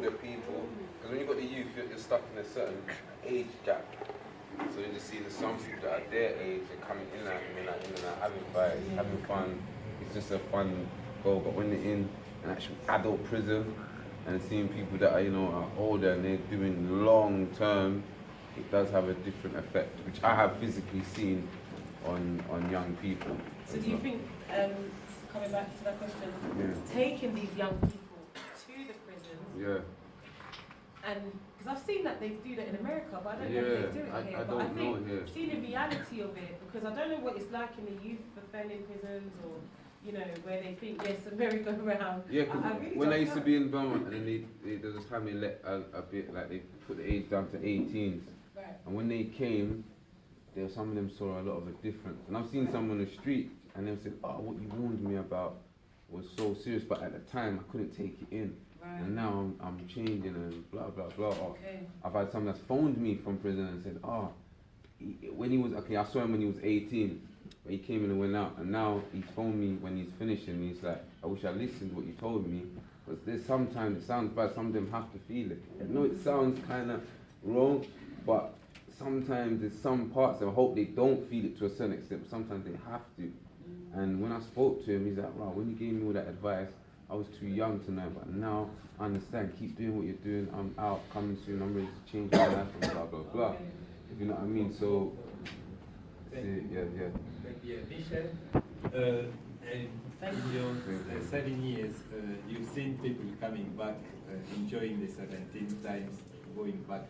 older people, because when you've got the youth, you're stuck in a certain age gap. So you just see that some people that are their age are coming in and out, having fights, having fun. It's just a fun goal. But when they're in an actual adult prison and seeing people that are, are older and they're doing long term, it does have a different effect, which I have physically seen on young people. So do you think, coming back to that question, taking these young people to the prisons, and because I've seen that they do that in America, but I don't know if they do it here. But I think seeing the reality of it, because I don't know what it's like in the youth offending prisons, or where they think yes, a merry-go-round. Yeah, because when I used to be in Belmont, and then there was a time they let a bit, like they put the age down to 18s, right. And when they came, some of them saw a lot of a difference. And I've seen some on the street, and they said, "Oh, what you warned me about was so serious," but at the time I couldn't take it in. Right. And now I'm changing and blah blah blah. Okay. I've had someone that's phoned me from prison and said, when he was I saw him when he was 18, but he came in and went out, and now he's phoned me when he's finishing. And he's like, "I wish I listened to what you told me, but there's sometimes it sounds bad. Some of them have to feel it. I know it sounds kind of wrong, but sometimes there's some parts that I hope they don't feel it to a certain extent, but sometimes they have to." And when I spoke to him, he's like, "Wow, when you gave me all that advice, I was too young to know, but now I understand. Keep doing what you're doing. I'm out, coming soon. I'm ready to change my life and blah, blah, blah." If you know what I mean? So, Michel, in your 7 years, you've seen people coming back, enjoying the 17 times, going back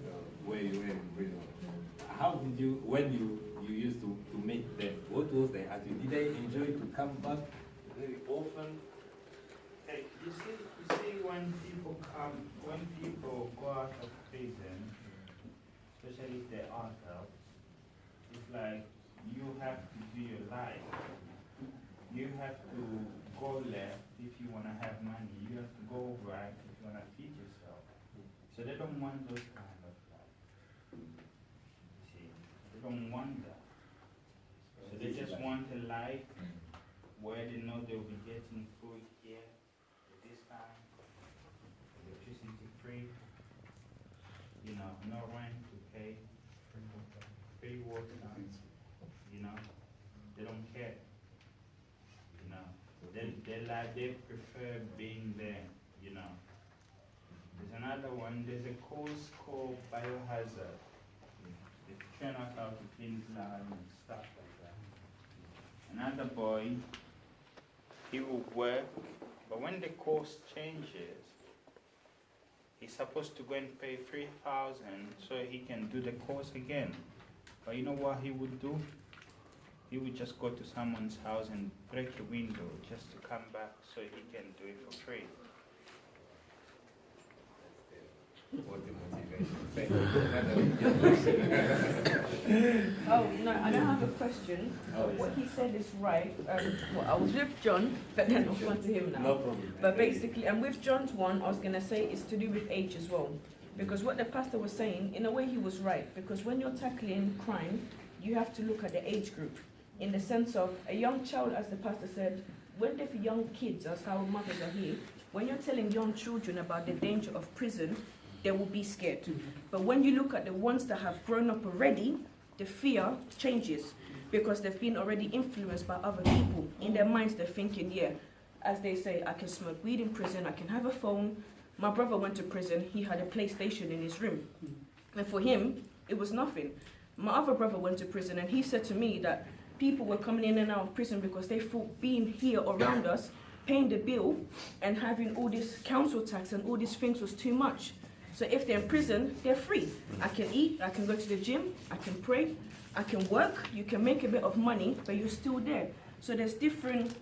where you were in prison. How did you, when you used to meet them, what was their attitude? Did they enjoy to come back very often? Hey, you see when people go out of prison, especially if they are out, it's like you have to do your life. You have to go left if you want to have money. You have to go right if you want to feed yourself. So they don't want those kind of life. See, they don't want that. So they just want a life where they know they'll be getting food here at this time, electricity free, no rent to pay, free water, they don't care. They prefer being there, There's another one, there's a course called Biohazard. They train us how to clean land and stuff like that. Another boy, he will work, but when the course changes, he's supposed to go and pay 3,000 so he can do the course again. But you know what he would do? He would just go to someone's house and break the window just to come back so he can do it for free. What the motivation? Oh, no, I don't have a question. What he said is right. I was with John, but then I'll come to him now. No problem. But basically, and with John's one, I was going to say it's to do with age as well. Because what the pastor was saying, in a way he was right. Because when you're tackling crime, you have to look at the age group. In the sense of a young child, as the pastor said, when they're young kids, as our mothers are here, when you're telling young children about the danger of prison, they will be scared. But when you look at the ones that have grown up already, the fear changes because they've been already influenced by other people. In their minds, they're thinking, yeah, as they say, I can smoke weed in prison, I can have a phone. My brother went to prison, he had a PlayStation in his room. And for him, it was nothing. My other brother went to prison and he said to me that people were coming in and out of prison because they thought being here around us, paying the bill and having all this council tax and all these things was too much. So if they're in prison, they're free. I can eat, I can go to the gym, I can pray, I can work, you can make a bit of money, but you're still there. So there's different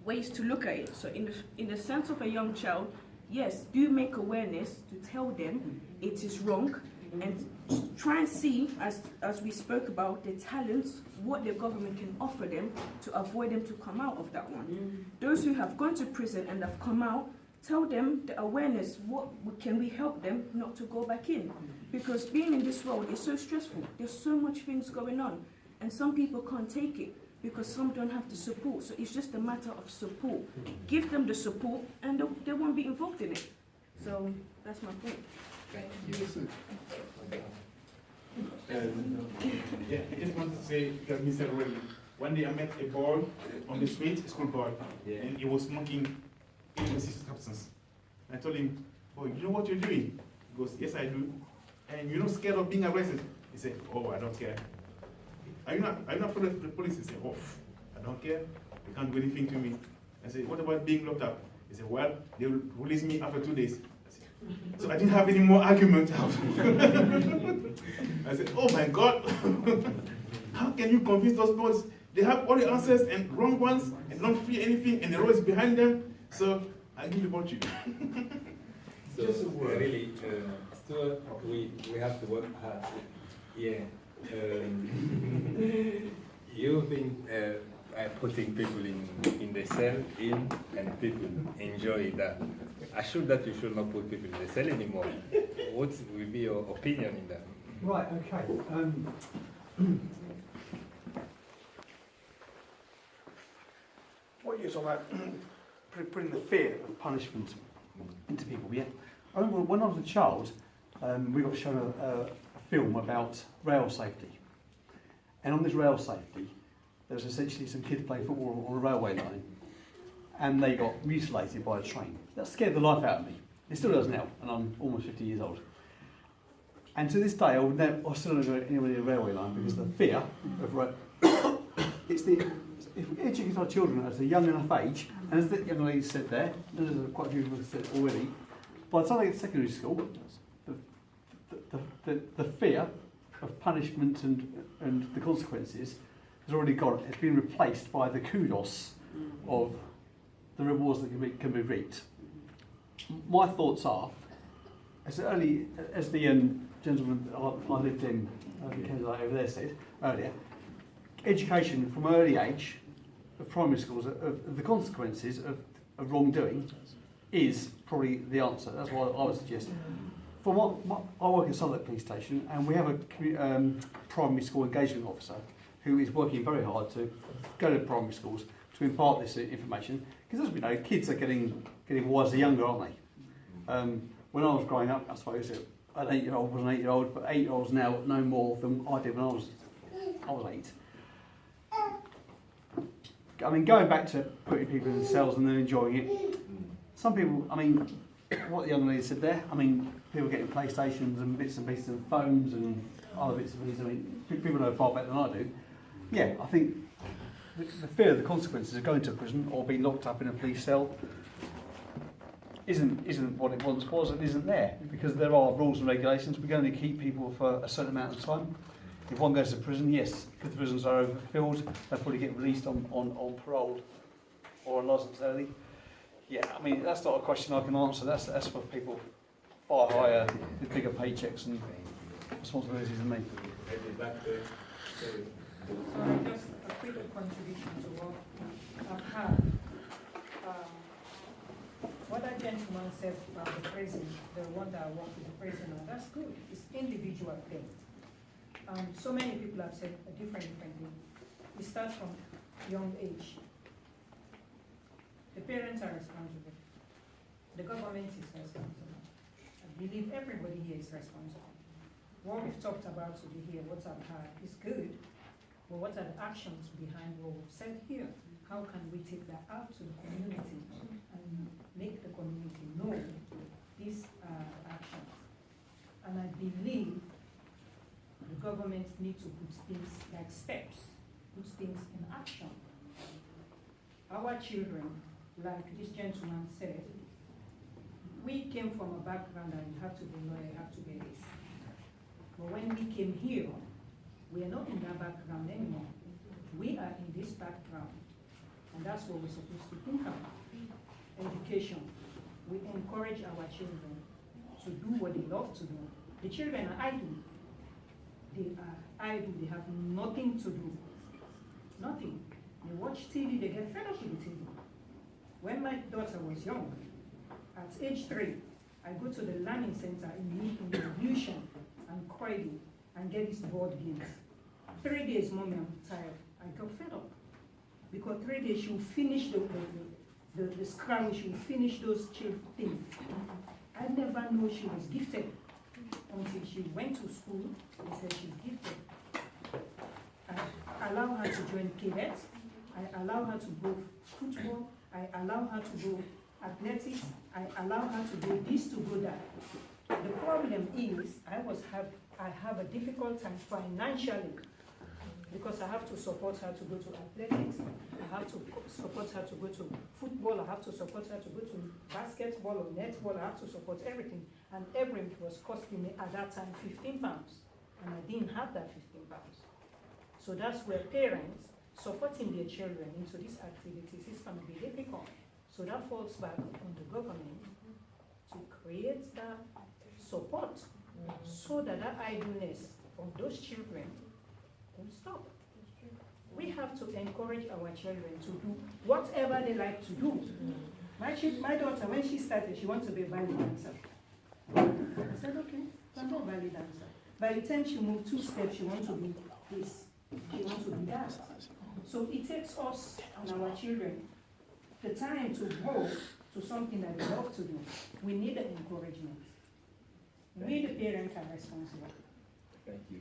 ways to look at it. So in the sense of a young child, yes, do make awareness to tell them it is wrong and try and see, as we spoke about, the talents, what the government can offer them to avoid them to come out of that one. Those who have gone to prison and have come out, tell them the awareness, what can we help them not to go back in? Because being in this world is so stressful. There's so much things going on. And some people can't take it because some don't have the support. So it's just a matter of support. Give them the support and they won't be involved in it. So that's my point. Thank you. Yeah, I just want to say that Mr. Roy, one day I met a boy on the street, a school boy, Yeah. and he was smoking illicit substance. I told him, "Oh, you know what you're doing?" He goes, "Yes, I do." "And you're not scared of being arrested?" He said, "Oh, I don't care." Are you not afraid of the police?" He said, "Oh, I don't care. They can't do anything to me." I said, "What about being locked up?" He said, "Well, they will release me after 2 days." So I didn't have any more argument. I said, "Oh my God, how can you convince those boys? They have all the answers and wrong ones and don't fear anything, and the road is behind them. So I give the ball to you." So really, Stuart, we have to work hard. Yeah. You've been putting people in the cell and people enjoy that. I should that you should not put people in the cell anymore. What will be your opinion in that? Right, okay. What you're talking about, putting the fear of punishment into people, yeah. I remember when I was a child, we got shown a film about rail safety. And on this rail safety, there was essentially some kids playing football on a railway line, and they got mutilated by a train. That scared the life out of me. It still does now, and I'm almost 50 years old. And to this day, I still don't go anywhere near a railway line because the fear of if we educate our children at a young enough age, and as the young lady said there, and there's quite a few people have said already, by the time they get to secondary school, the fear of punishment and the consequences has already gone. It's been replaced by the kudos of the rewards that can be reaped. My thoughts are, as early as the gentleman I lived in, over there said earlier, education from early age of primary schools of the consequences of wrongdoing is probably the answer. That's what I would suggest. I work at Southwark Police Station, and we have a primary school engagement officer who is working very hard to go to primary schools to impart this information. Because as we know, kids are getting wiser younger, aren't they? When I was growing up, I suppose an 8-year-old was an 8-year-old, but 8-year-olds now know more than I did when I was 8. I mean, going back to putting people in cells and then enjoying it, some people, I mean, what the young lady said there, I mean, people getting PlayStations and bits and pieces and phones and other bits and pieces, I mean, people know far better than I do. Yeah, I think the fear of the consequences of going to prison or being locked up in a police cell isn't what it once was and isn't there, because there are rules and regulations. We can only keep people for a certain amount of time. If one goes to prison, yes, if the prisons are overfilled, they'll probably get released on parole or on licence early. Yeah, I mean, that's not a question I can answer. That's for people far higher, with bigger paychecks and responsibilities than me. So just a quick contribution to what I've had. What that gentleman said about the prison, the one that I work with the prisoner, that's good. It's individual thing. So many people have said a different thing. It starts from young age. The parents are responsible. The government is responsible. I believe everybody here is responsible. What we've talked about today here, what I've had, is good. But what are the actions behind what we've said here? How can we take that out to the community and make the community know these actions? And I believe the government needs to put things like steps, put things in action. Our children, like this gentleman said, we came from a background that you have to be a lawyer, you have to be this. But when we came here, we are not in that background anymore. We are in this background. And that's what we're supposed to think about. Education. We encourage our children to do what they love to do. The children are idle. They are idle. They have nothing to do. Nothing. They watch TV, they get fed up with the TV. When my daughter was young, at age 3, I go to the learning center in Lucian and Croydon and get these board games. 3 days, Mommy, I'm tired. I got fed up. Because 3 days, she will finish the scrum, she will finish those things. I never knew she was gifted until she went to school. They said she's gifted. I allow her to join cadets. I allow her to go football. I allow her to go athletics. I allow her to go this, to go that. The problem is I have a difficult time financially because I have to support her to go to athletics. I have to support her to go to football. I have to support her to go to basketball or netball. I have to support everything. And everything was costing me at that time £15. And I didn't have that £15. So that's where parents supporting their children into these activities is going to be difficult. So that falls back on the government to create that support so that that idleness of those children will stop. We have to encourage our children to do whatever they like to do. My daughter, when she started, she wanted to be a ballet dancer. I said, okay, I'm not a ballet dancer. By the time she moved 2 steps, she wants to be this. She wants to be that. So it takes us and our children the time to go to something that they love to do. We need the encouragement. We, the parents, are responsible. Thank you.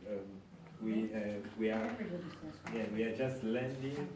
We are Everybody's responsible. we are just learning.